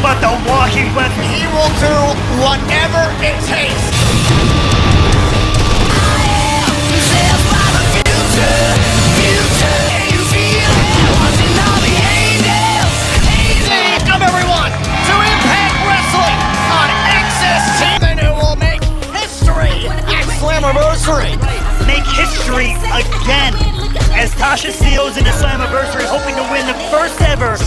but the walking weapon. He will do whatever it takes. Welcome everyone to Impact Wrestling on Access TV, who will make history at Slammiversary. Make history again as Tasha Steelz into Slammiversary, hoping to win the first ever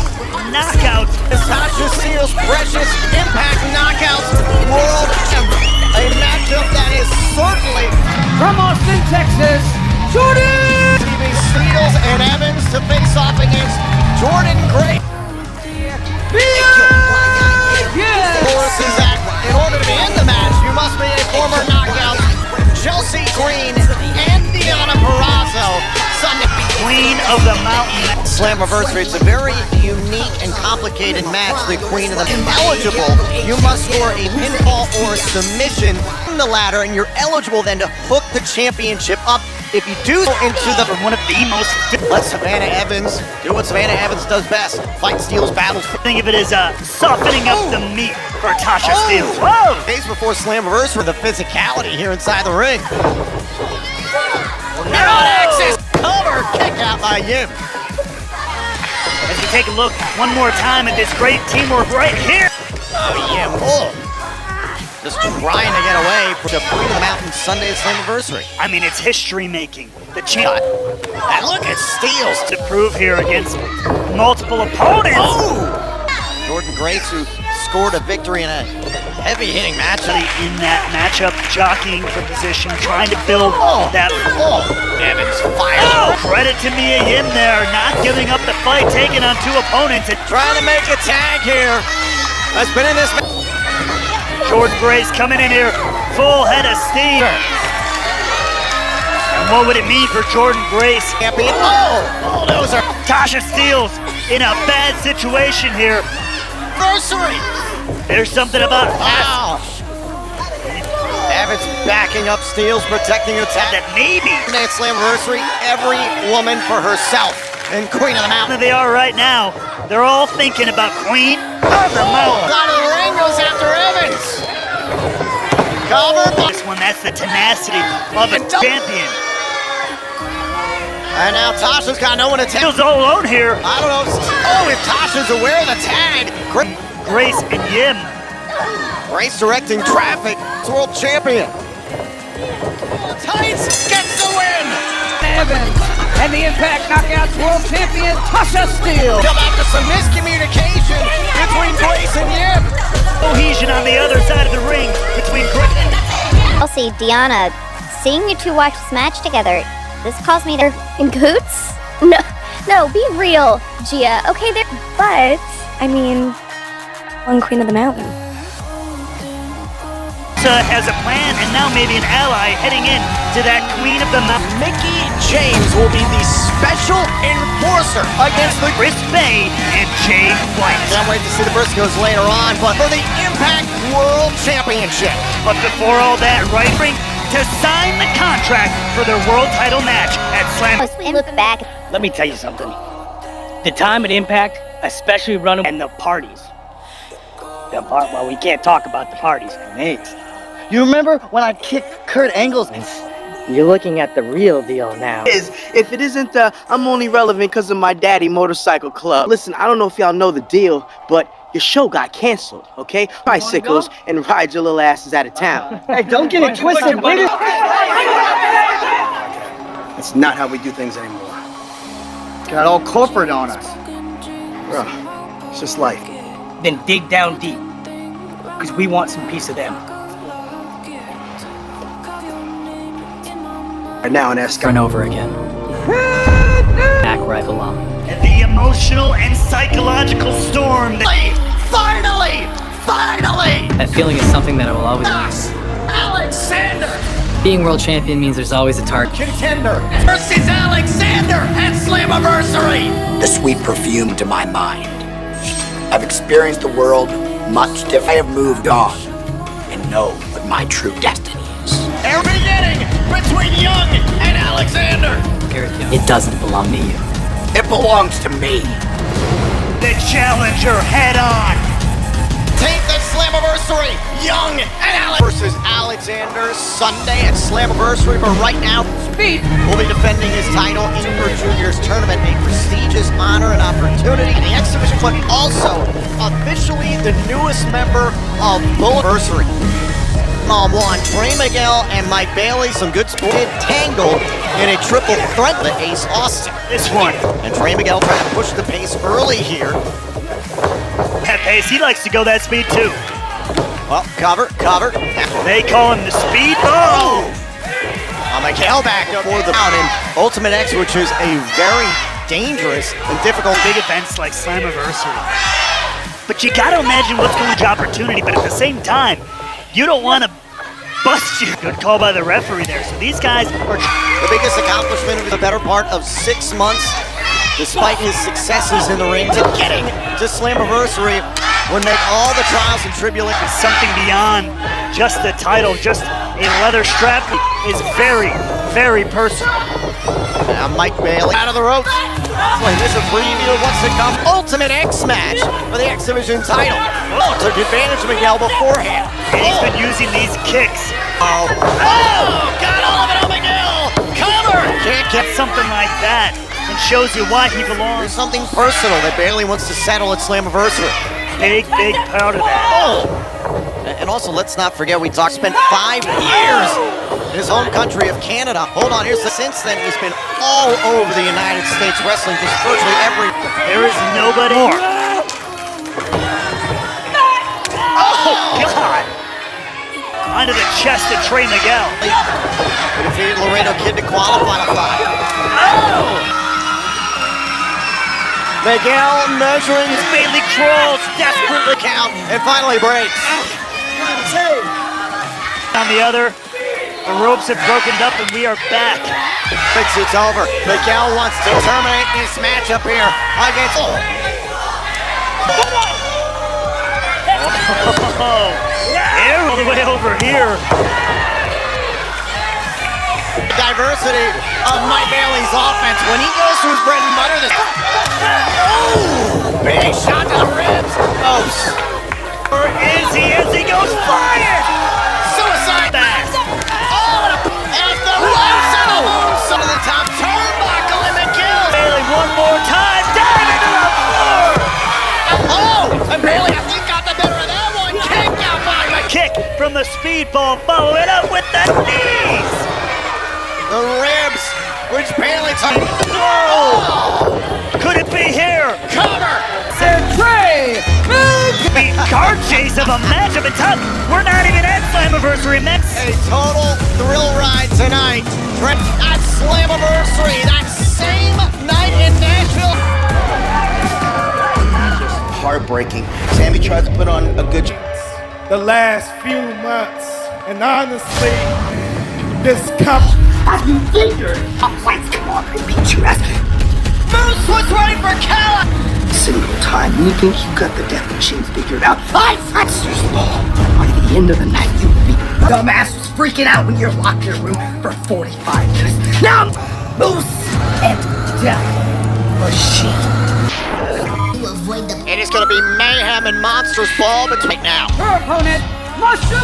knockout. Tasha Steelz' precious Impact Knockouts World Championship. A matchup that is certainly from Austin, Texas, Jordan! TV Steelz and Evans to face off against Jordan Gray. Force is that in order to be in the match, you must be a former knockout. Chelsea Green and Deonna Purrazzo, Sunday. Queen of the Mountain. Slammiversary, it's a very unique and complicated match. The Queen of the Eligible, you must score a pinfall or a submission in the ladder, and you're eligible then to hook the championship up. If you do into the one of the most, let Savannah Evans do what Savannah Evans does best: fight Steel's battles. Think of it as softening up the meat for Tasha Steelz. Whoa! Days before Slammiversary, the physicality here inside the ring. And on Access, cover kick out by Yim. As we take a look one more time at this great teamwork right here. Oh, Yim. Oh. Just trying to get away from the Queen of the Mountain Sunday at Slammiversary. I mean, it's history making. The champ. And look at Steelz to prove here against multiple opponents. Oh! Jordan Grace, who scored a victory in a heavy-hitting match. In that matchup, jockeying for position, trying to build that. Evans fired. Oh! Credit to Mia Yim there, not giving up the fight, taking on two opponents. Trying to make a tag here. That's been in this match. Jordan Grace coming in here, full head of steam. And what would it mean for Jordan Grace? Champion. Oh, bulldozer. Tasha Steelz in a bad situation here. Anniversary. There's something about Evans backing up Steelz, protecting her tag. that maybe. At Slammiversary, every woman for herself. And Queen of the Mountain. They are right now. They're all thinking about Queen of the Mountain. Out of the ring goes after Evans. Cover. This one, that's the tenacity of a champion. And now Tasha's got no one to tag. Steelz all alone here. I don't know. Oh, if Tasha's aware of the tag. Grace and Yim. Grace directing traffic. World champion. Tights gets the win. Evans and the Impact Knockouts World Champion, Tasha Steelz. After some miscommunication between Grace and Yim. Cohesion on the other side of the ring between Grace and Chelsea, Deonna, seeing you two watch this match together, this caused me to in coots? No, be real, Gia. Okay, there, but I mean, one Queen of the Mountain. has a plan and now maybe an ally heading in to that Queen of the Mountain. Mickey James will be the special enforcer against the Chris Bay and Jay White. Can't wait to see the Briscoes later on, but for the Impact World Championship. But before all that, right ring to sign the contract for their world title match at Slam. Look back. Let me tell you something. The time at Impact, especially running and the parties. The part, well, we can't talk about the parties. Mate, you remember when I kicked Kurt Angle's? You're looking at the real deal now. If it isn't, I'm only relevant because of my daddy motorcycle club. Listen, I don't know if y'all know the deal, but your show got canceled, okay? Bicycles and ride your little asses out of town. Hey, don't get it twisted, nigga. That's not how we do things anymore. Got all corporate on us. Bro, it's just life. Then dig down deep, because we want some piece of them. Right now, and ask Run over again. Back where I belong. And the emotional and psychological storm that Finally! That feeling is something that I will always miss. Alexander! Being world champion means there's always a target. Contender versus Alexander at Slammiversary! The sweet perfume to my mind. I've experienced the world much different. I have moved on and know what my true destiny is. They're beginning between Young and Alexander! It doesn't belong to you. It belongs to me. the challenger head on. the Slammiversary, Young and Alex versus Alexander Sunday at Slammiversary. But right now, Speed. will be defending his title in Super Juniors tournament, a prestigious honor and opportunity in the exhibition, but also officially the newest member of Bulletversary. On one, Trey Miguel and Mike Bailey, some good sport, tangled in a triple threat with Ace Austin. This one. And Trey Miguel trying to push the pace early here. That pace, he likes to go that speed too. Well, cover. They call him the speed. Oh! Miguel back up for the out in Ultimate X, which is a very dangerous and difficult Big events like Slammiversary. But you gotta imagine what's going to opportunity, but at the same time, you don't want to bust you. Good call by the referee there. So these guys are... The biggest accomplishment of the better part of 6 months, despite his successes in the ring, to getting to Slammiversary would make all the trials and tribulations. Something beyond just the title, just a leather strap is very, very personal. Now Mike Bailey out of the ropes. Well, this is a preview of what's to come. Ultimate X match for the X Division title. Oh, took advantage of Miguel beforehand. And he's been using these kicks. Oh, got all of it on Miguel. Cover. Can't get Something like that, and shows you why he There's belongs. something personal that Bailey wants to settle at Slammiversary. Big part of that. Oh! And also, let's not forget, spent 5 years in his home country of Canada. Hold on, since then, he's been all over the United States wrestling, just virtually every... There is nobody more. Oh, God! Onto the chest of Trey Miguel. He defeated Laredo Kid to qualify. Miguel measuring his Bailey crawls desperately. count and finally breaks. On the other, the ropes have broken up and we are back. Thinks it's over. Miguel wants to terminate this matchup here against... Oh, air all the way over here. Diversity of Mike Bailey's offense. When he goes to his bread and butter, this... Oh! Big shot to the ribs. Oh, Or is he as he goes flying? suicide back. Oh, and the rise of the moonsault to the top turnbuckle and Miguel. Bailey one more time, down into the floor. Oh, and Bailey, I think, got the better of that one. Kick out by Miguel. Kick from the speedball, follow it up with the knees. The ribs, which Bailey took. Whoa! Could it be here? Cover. And Trey The car chase of a matchup in time. We're not even at Slammiversary next. A total thrill ride tonight. At Slammiversary, that same night in Nashville. Heartbreaking. Sammy tries to put on a good... The last few months, and honestly, this Moose was ready for Calla. Single time you think you got the death machine figured out, I flexed your ball. By the end of the night, you would be dumbass was freaking out when you're locked in a room for 45 minutes. Now, Moose and Death Machine. It is going to be mayhem and monstrous ball between now. her opponent, Masha.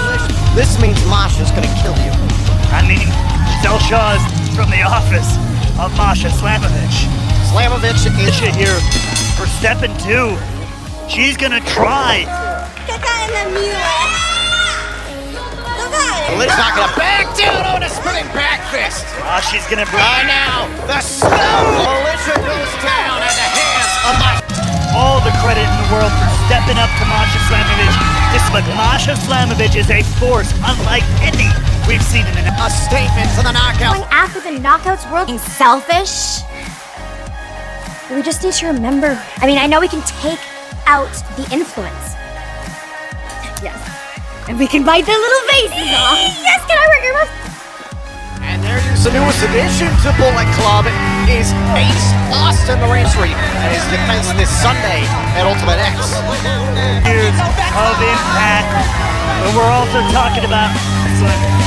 This means Masha's going to kill you. I mean, Del Shaw's from the office of Masha Slamovich. Slamovich is Here for step 2. She's gonna try. Liz not going to back down on a spinning back fist. She's gonna bring Now, the smooth militia goes down at the hands of Masha. all the credit in the world for stepping up to Masha Slamovich. But Masha Slamovich is a force unlike any we've seen in an... A statement to the knockout. Going after the knockouts world being selfish. We just need to remember. I mean, I know we can take out the influence. Yes. And we can bite their little faces off. Yes, can I work your mouth? And there's the newest addition to Bullet Club is Ace Austin the Ranchery and his defense this Sunday at Ultimate X. Years of impact. But we're also talking about...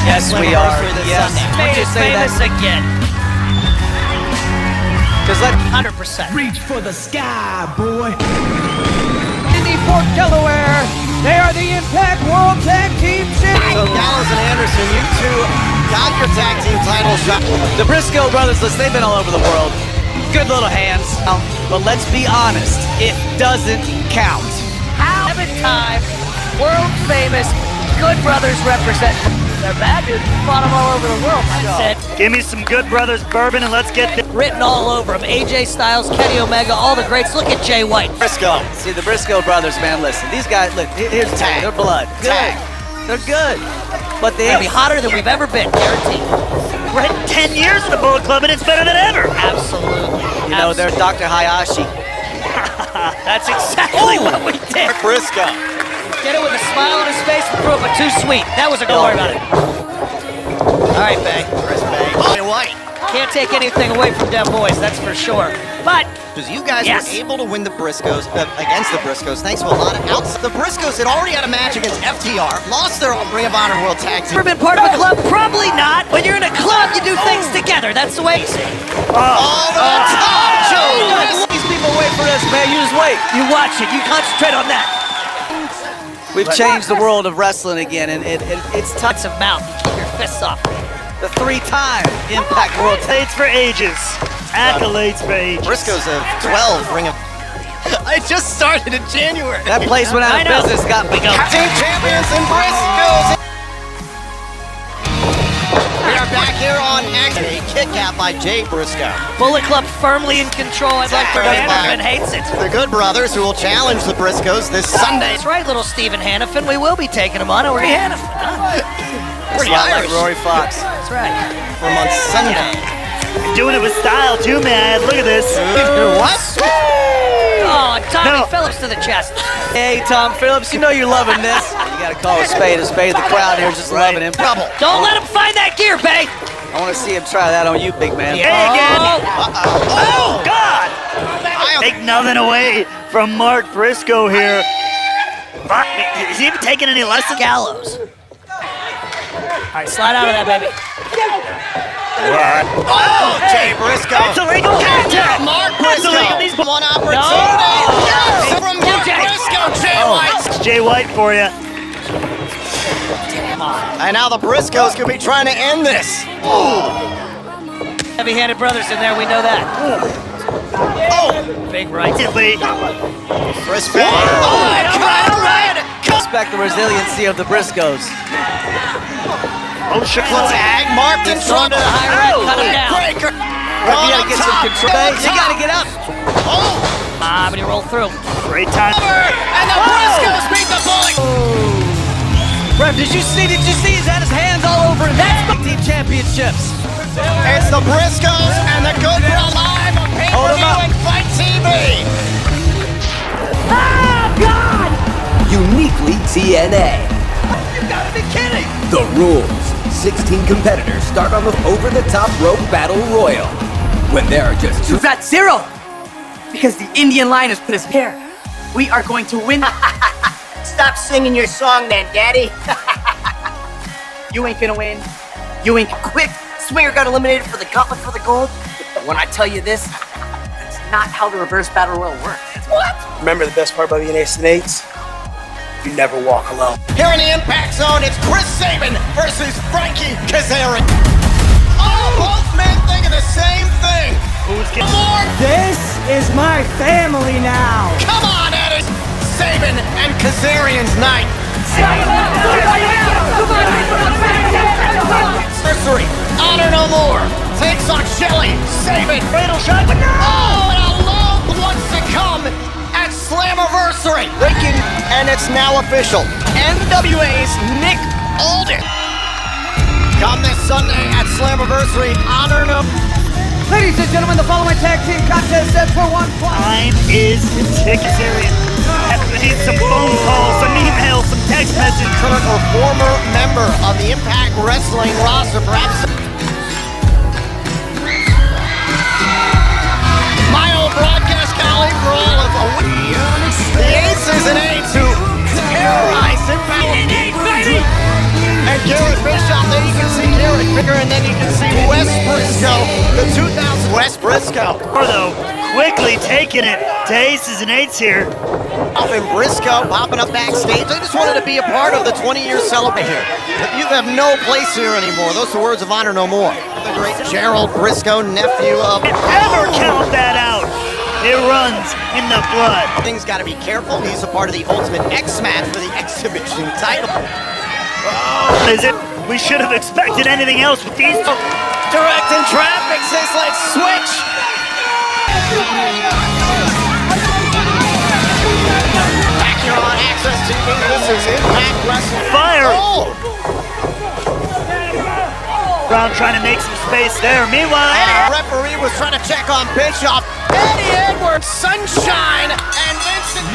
Yes, we are. Yes. Made Made it famous again. Because that 100%. Indy Fort, Delaware. They are the the Impact World Tag Team Championship. So Gallows and Anderson, you two got your tag team title shot. The Briscoe brothers, listen, they've been all over the world. Good little hands. But let's be honest, it doesn't count. How? 7-time world famous Good Brothers represent their badges. Fought them all over the world. I said, Give me some Good Brothers bourbon and let's get this. written all over them. AJ Styles, Kenny Omega, all the greats. Look at Jay White. Briscoe. See, the Briscoe brothers, man, listen, these guys, look, here's the tag. They're blood. Tag. They're good. But they'll They'll be hotter than we've ever been, guaranteed. We're at 10 years in the Bullet Club and it's better than ever. Absolutely. You know, they're Dr. Hayashi. That's exactly what we did. Briscoe. Get it with a smile on his face and throw it, but too sweet. That was a good word on it. All right, Bay. Chris Bay. Jay White. Can't take anything away from them boys, that's for sure. But Because you guys Yes. were able to win the Briscoes against the Briscoes thanks to a lot of outs. The Briscoes had already had a match against FTR, lost their Ring of Honor World Tag Team. ever been part of a club? Probably not. When you're in a club, you do things together. That's the way. All the top, Joe. These people wait for this, man. You just wait. You watch it. You concentrate on that. We've changed the world of wrestling again, and it's time. Touch of mouth. You keep your fists off. The 3-time Impact World Tag. Accolades for ages. Accolades for ages. Briscoes have 12 Ring of... I just started in January. That place went out I of know. business. Got me. Team champions and Briscoes. We are back here on X. A kick out by Jay Briscoe. Bullet Club firmly in control. I'd like to Right. Hannafin hates it. The Good Brothers who will challenge the Briscoes this Sunday. That's right, little Stephen Hannafin. We will be taking him on over Hannafin. Huh? Pretty Like Irish. Rory Fox. That's right. From on Sunday. Doing it with style too, man. Look at this. What? Oh, Tommy No. Phillips to the chest. Hey, Tom Phillips, you know you're loving this. You gotta call a spade a spade. The crowd here is just loving him. Trouble. Don't let him find that gear, Bay. I want to see him try that on you, big man. Hey again. Oh, Oh, God. Take nothing away from Mark Briscoe here. Fuck, is he even taking any lessons? Gallows. All right, slide out of that, baby. Oh, Jay Briscoe. It's illegal. Counter, Mark It's illegal. Briscoe. These One opportunity. Yes, from Mark Jay. Briscoe. Jay White. It's Jay White for you. And now the Briscoes could be trying to end this. Heavy-handed brothers in there, we know that. Oh, Big right. Instantly. Briscoe. All right. Respect the resiliency of the Briscoes. Oh, shit. Tag, Mark in Throw him trouble. to the high right, cut him down. Breaker. You gotta get some control. You gotta get up. Oh, But he rolled through. Great time. and the Briscoes beat the Bullet. Ref, did you see? He's had his hands all over it. That's team championships. It's the Briscoes and the Good Bro live on Hold 'em up. pay-per-view and Fight TV. Uniquely TNA. You gotta be kidding. The rules. 16 competitors start on the over-the-top rope battle royal. When there are just two... We've got 0! Because the Indian lion has put his hair. We are going to win. Stop singing your song then, Daddy. You ain't gonna win. You ain't quick. Swinger got eliminated for the gauntlet for the gold. But when I tell you this, that's not how the reverse battle royal works. What? Remember the best part about being Ace and Eights? You never walk alone. Here in the Impact Zone, it's Chris Sabin versus Frankie Kazarian. Oh, both men thinking the same thing. Who's getting... More. This is my family now. Come on, Eddie. Sabin and Kazarian's night. Anniversary. Honor No More. Takes on Shelly. Sabin. Fatal shot. Oh, and a love wants to come at Slammiversary. Breaking, and it's now official. NWA's Nick Aldis. Come this Sunday at Slammiversary. Honor No. Ladies and gentlemen, the following tag team contest set for one point. Time is ticking. Have made some phone calls, some emails, some text messages. Current or former member of the Impact Wrestling roster, perhaps. My old broadcast colleague for all of a week. The Aces and Eights who terrorize Impact. And Garrett Bischoff, then you can see Garrett Bigger, and then you can see Wes Briscoe, the 2000 Wes Briscoe. Though, quickly taking it to Aces and Eights here. And Briscoe popping up backstage. They just wanted to be a part of the 20-year celebration here. But you have no place here anymore. Those are words of honor no more. The great Gerald Briscoe, nephew of... Never count that out. It runs in the blood. Things got to be careful. He's a part of the Ultimate X match for the exhibition title. Oh, is it? We should have expected anything else with these. Directing traffic says let's switch. Back here on Access TV. This is Impact Wrestling. Fire. Oh. Brown trying to make some space there. Meanwhile, The referee was trying to check on Bischoff. Eddie Edwards, Sunshine, and Vincent.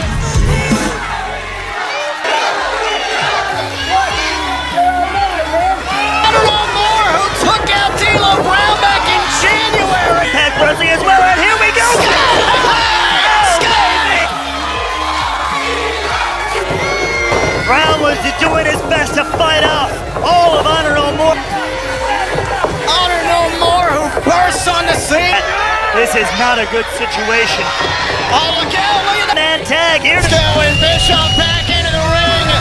I don't know more who took out D'Lo Brown back in January. Impact Wrestling as well, and here we go. Brown was doing his best to fight off all of Honor No More. Honor No More who bursts on the scene. This is not a good situation. Oh, look out, look at that. Man tag here. Still with Bischoff back into the ring.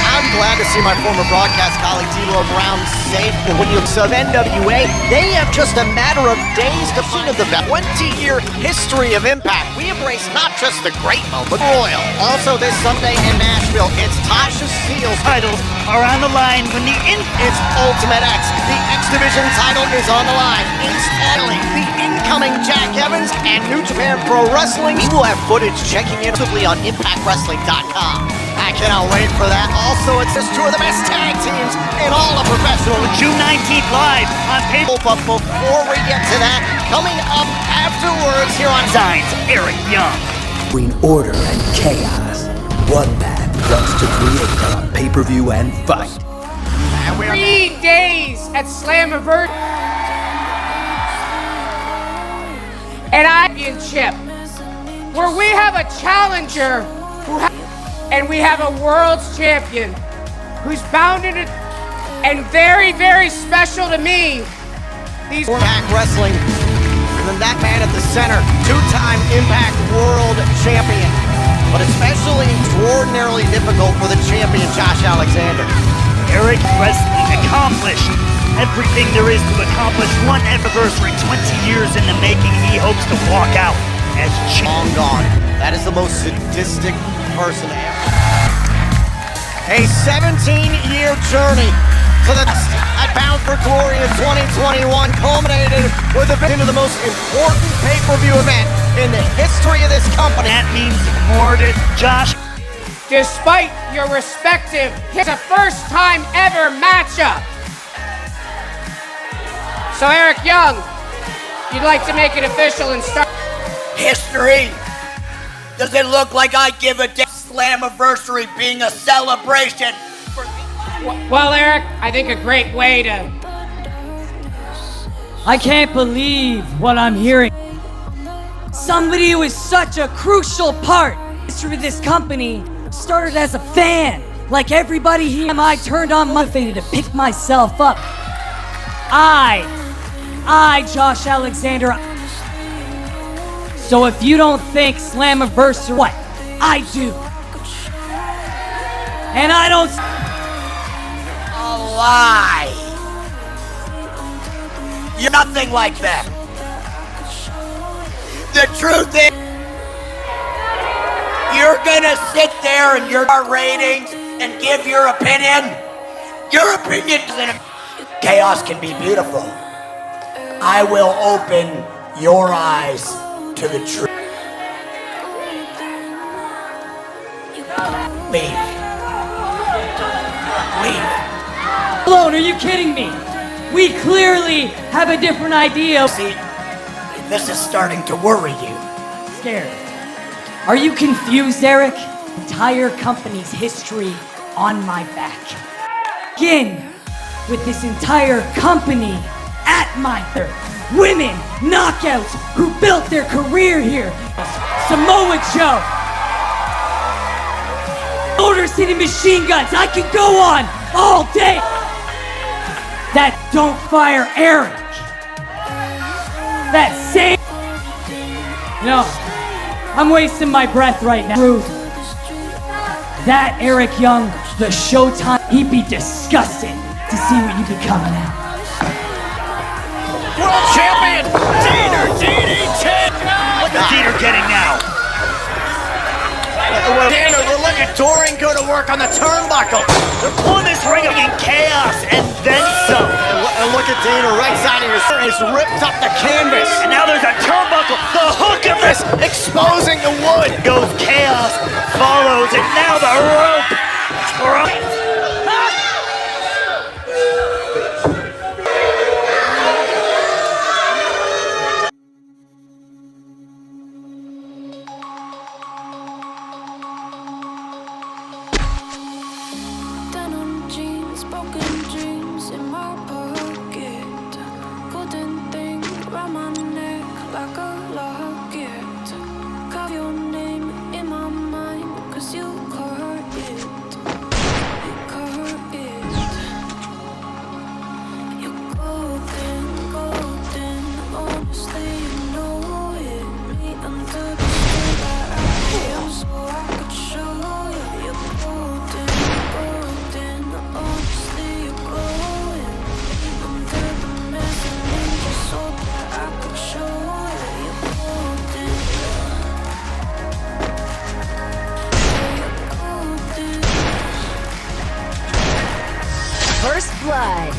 I'm glad to see my former broadcast colleague D'Lo Brown safe. But when you sub NWA, they have just a matter of days to find the 20-year history of Impact. We embrace not just the great moment, but royal. Also this Sunday in Nashville, it's Tasha Steele's Titles are on the line when it's Ultimate X. The X Division title is on the line. It's Italy, the incoming Jack Evans, and New Japan Pro Wrestling. We will have footage checking in on ImpactWrestling.com. I cannot wait for that. Also, it's just two of the best tag teams in all of professional. June 19th live on paper. But before we get to that, coming up afterwards here on Signs, Eric Young. Between order and chaos, one man wants to create on pay-per-view and fight. 3 days at Slammiversary. And championship, where we have a challenger and we have a world's champion who's bound in it and very, very special to me. These Impact Wrestling, and then that man at the center, two-time Impact World Champion, but especially extraordinarily difficult for the champion Josh Alexander. Eric Wrestling accomplished everything there is to accomplish one anniversary, 20 years in the making. He hopes to walk out as long gone. That is the most sadistic person ever. A 17-year journey to the at Bound for Glory in 2021 culminated with into the most important pay-per-view event in the history of this company. That means more to Josh. Despite your respective, it's a first-time ever matchup. So Eric Young, you'd like to make it official and start History? Does it look like I give a damn Slammiversary being a celebration? Well, Eric, I think a great way to... I can't believe what I'm hearing. Somebody who is such a crucial part of the history of this company started as a fan. Like everybody here, I turned on motivated to pick myself up. I, Josh Alexander. So if you don't think Slammiversary, what? I do. And I don't... A lie. You're nothing like that. The truth is, you're gonna sit there and your ratings and give your opinion. Your opinion isn't. Chaos can be beautiful. I will open your eyes to the truth. Leave. Alone, are you kidding me? We clearly have a different idea. See, this is starting to worry you. Scared. Are you confused, Eric? Entire company's history on my back. Begin with this entire company at my back. Women, knockouts, who built their career here. Samoa Joe. Motor City Machine Guns. I could go on all day. That don't fire Eric. that same. No, I'm wasting my breath right now. Truth. That Eric Young, the Showtime, he'd be disgusted to see what you'd be coming out. World champion, DDT! What's Dieter getting now? Dana, look at Doring go to work on the turnbuckle. They're pulling this ring up in chaos and then some. And look at Dana, right side of your shirt is ripped up the canvas. And now there's a turnbuckle. The hook of this Exposing the wood. goes chaos, follows, and now the rope. Denim jeans, broken dreams in my pocket. Golden thing round my neck like a locket. Carve your name in my mind, 'cause you carved it. You carved it. You're golden, golden. Honestly, you know it. Me under the streetlight, I am so I could show you. You're golden, golden. Honestly, you're glowing. Me under the mezzanine, just so that I could show you. You're golden. You're golden. First blood.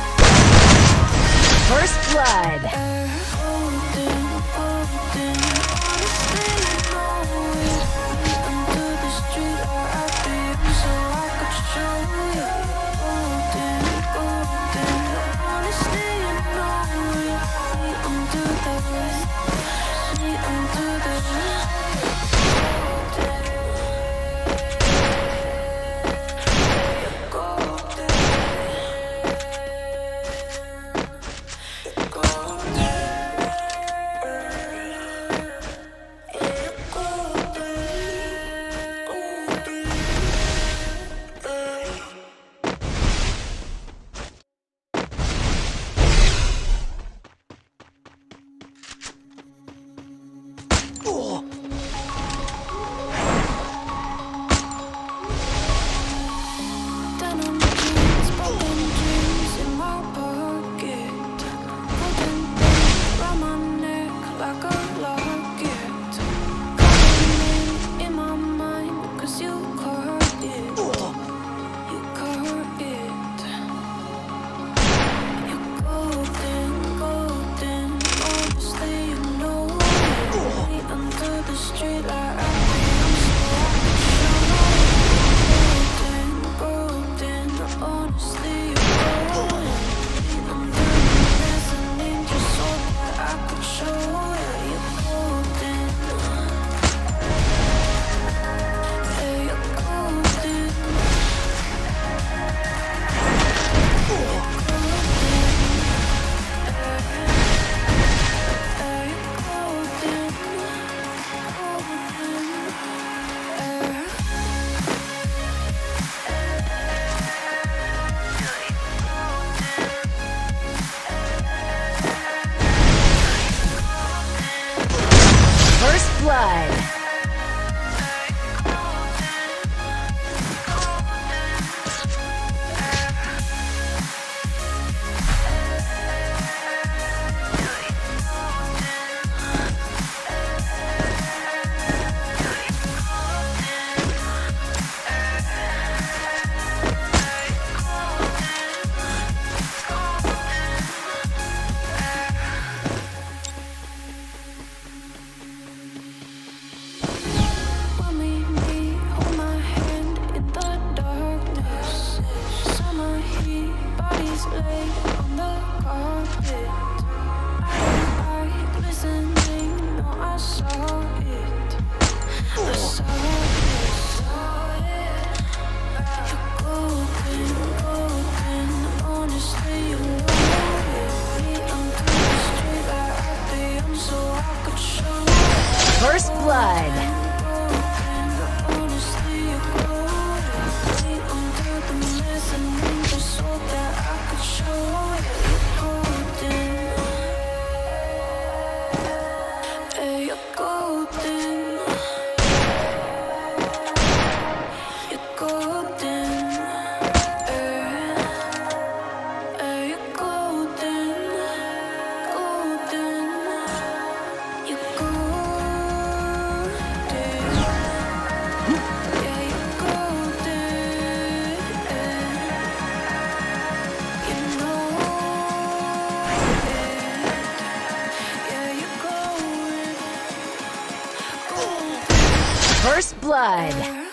First blood. First blood. Blood. When we meet, hold my hand in the darkness. Summer heat, bodies laid on the carpet. I glistening, no, I saw it. I saw it. You're golden, golden. Honestly, you know it. Me under the street light, I'd be on so I could show it. First Blood. First Blood.